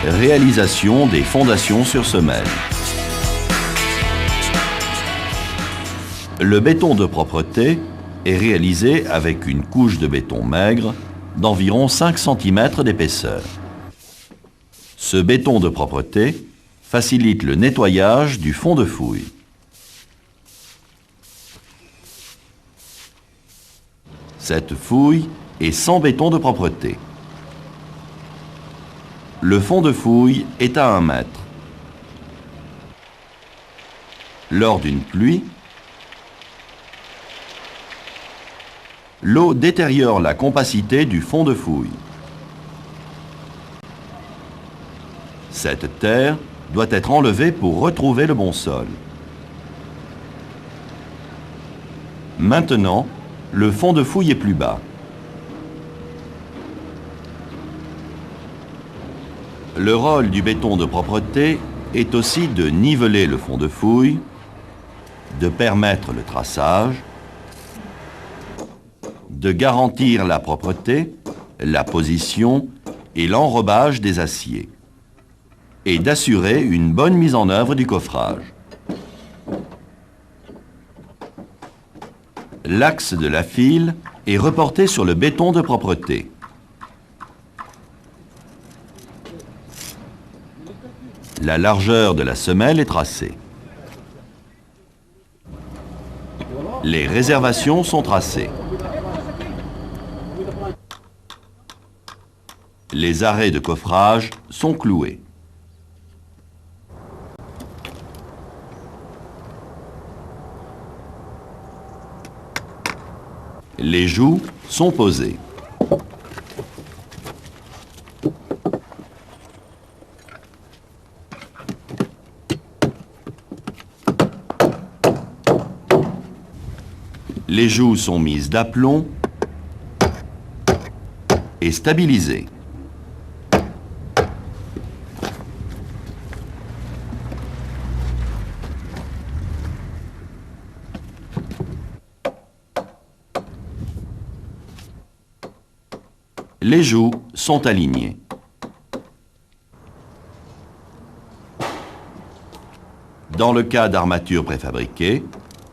Réalisation des fondations sur semelle. Le béton de propreté est réalisé avec une couche de béton maigre d'environ 5 cm d'épaisseur. Ce béton de propreté facilite le nettoyage du fond de fouille. Cette fouille est sans béton de propreté. Le fond de fouille est à 1 mètre. Lors d'une pluie, l'eau détériore la compacité du fond de fouille. Cette terre doit être enlevée pour retrouver le bon sol. Maintenant, le fond de fouille est plus bas. Le rôle du béton de propreté est aussi de niveler le fond de fouille, de permettre le traçage, de garantir la propreté, la position et l'enrobage des aciers, et d'assurer une bonne mise en œuvre du coffrage. L'axe de la file est reporté sur le béton de propreté. La largeur de la semelle est tracée. Les réservations sont tracées. Les arrêts de coffrage sont cloués. Les joues sont posées. Les joues sont mises d'aplomb et stabilisées. Les joues sont alignées. Dans le cas d'armatures préfabriquées,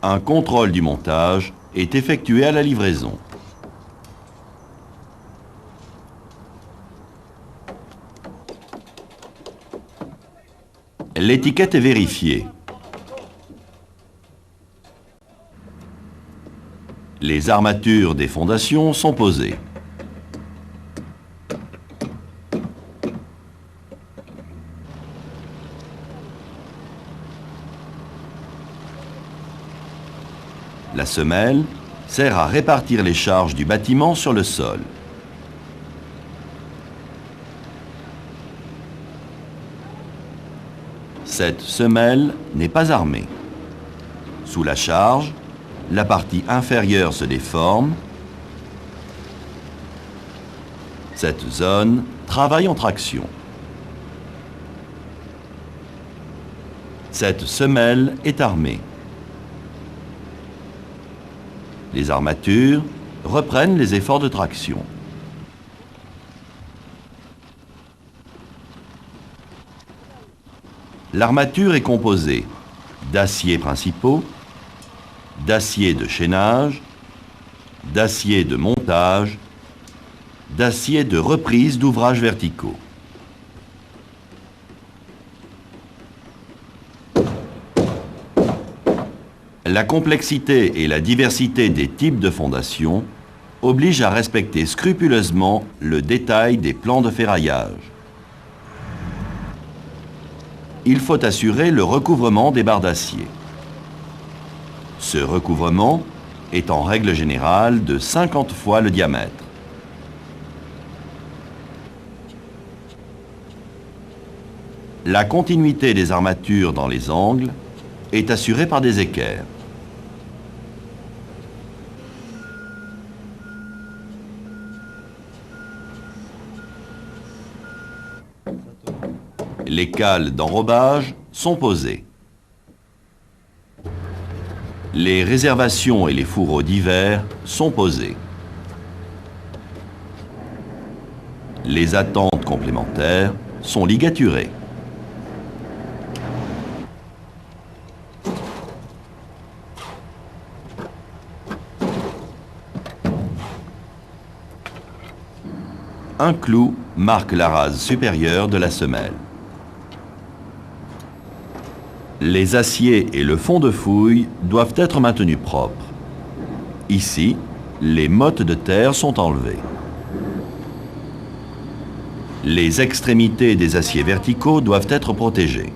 un contrôle du montage est effectué à la livraison. L'étiquette est vérifiée. Les armatures des fondations sont posées. La semelle sert à répartir les charges du bâtiment sur le sol. Cette semelle n'est pas armée. Sous la charge, la partie inférieure se déforme. Cette zone travaille en traction. Cette semelle est armée. Les armatures reprennent les efforts de traction. L'armature est composée d'aciers principaux, d'aciers de chaînage, d'aciers de montage, d'aciers de reprise d'ouvrages verticaux. La complexité et la diversité des types de fondations obligent à respecter scrupuleusement le détail des plans de ferraillage. Il faut assurer le recouvrement des barres d'acier. Ce recouvrement est en règle générale de 50 fois le diamètre. La continuité des armatures dans les angles est assurée par des équerres. Les cales d'enrobage sont posées. Les réservations et les fourreaux d'hiver sont posés. Les attentes complémentaires sont ligaturés. Un clou marque la rase supérieure de la semelle. Les aciers et le fond de fouille doivent être maintenus propres. Ici, les mottes de terre sont enlevées. Les extrémités des aciers verticaux doivent être protégées.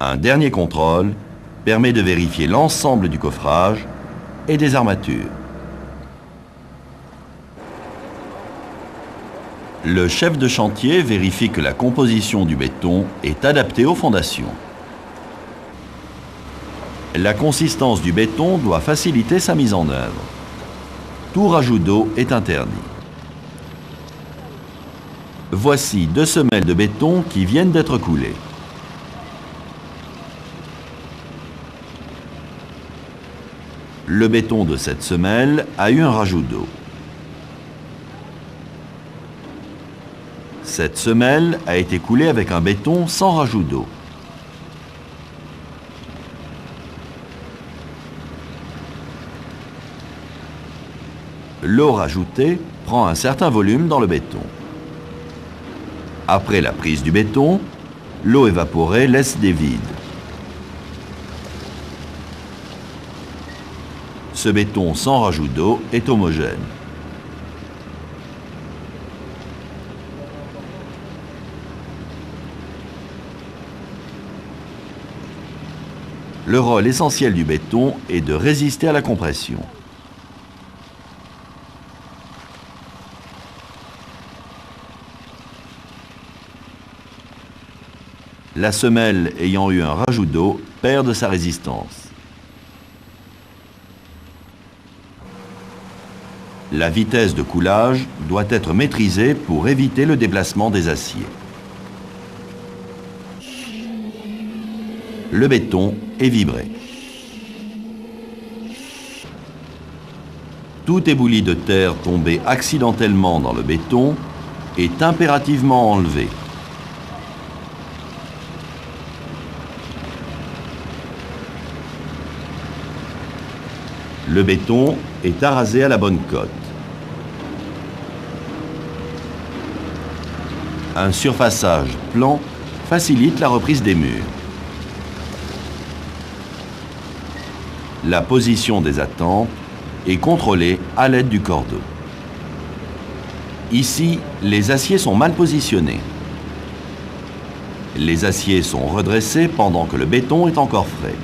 Un dernier contrôle permet de vérifier l'ensemble du coffrage et des armatures. Le chef de chantier vérifie que la composition du béton est adaptée aux fondations. La consistance du béton doit faciliter sa mise en œuvre. Tout rajout d'eau est interdit. Voici 2 semelles de béton qui viennent d'être coulées. Le béton de cette semelle a eu un rajout d'eau. Cette semelle a été coulée avec un béton sans rajout d'eau. L'eau rajoutée prend un certain volume dans le béton. Après la prise du béton, l'eau évaporée laisse des vides. Ce béton sans rajout d'eau est homogène. Le rôle essentiel du béton est de résister à la compression. La semelle ayant eu un rajout d'eau perd de sa résistance. La vitesse de coulage doit être maîtrisée pour éviter le déplacement des aciers. Le béton est vibré. Tout éboulis de terre tombé accidentellement dans le béton est impérativement enlevé. Le béton est arasé à la bonne cote. Un surfaçage plan facilite la reprise des murs. La position des attentes est contrôlée à l'aide du cordeau. Ici, les aciers sont mal positionnés. Les aciers sont redressés pendant que le béton est encore frais.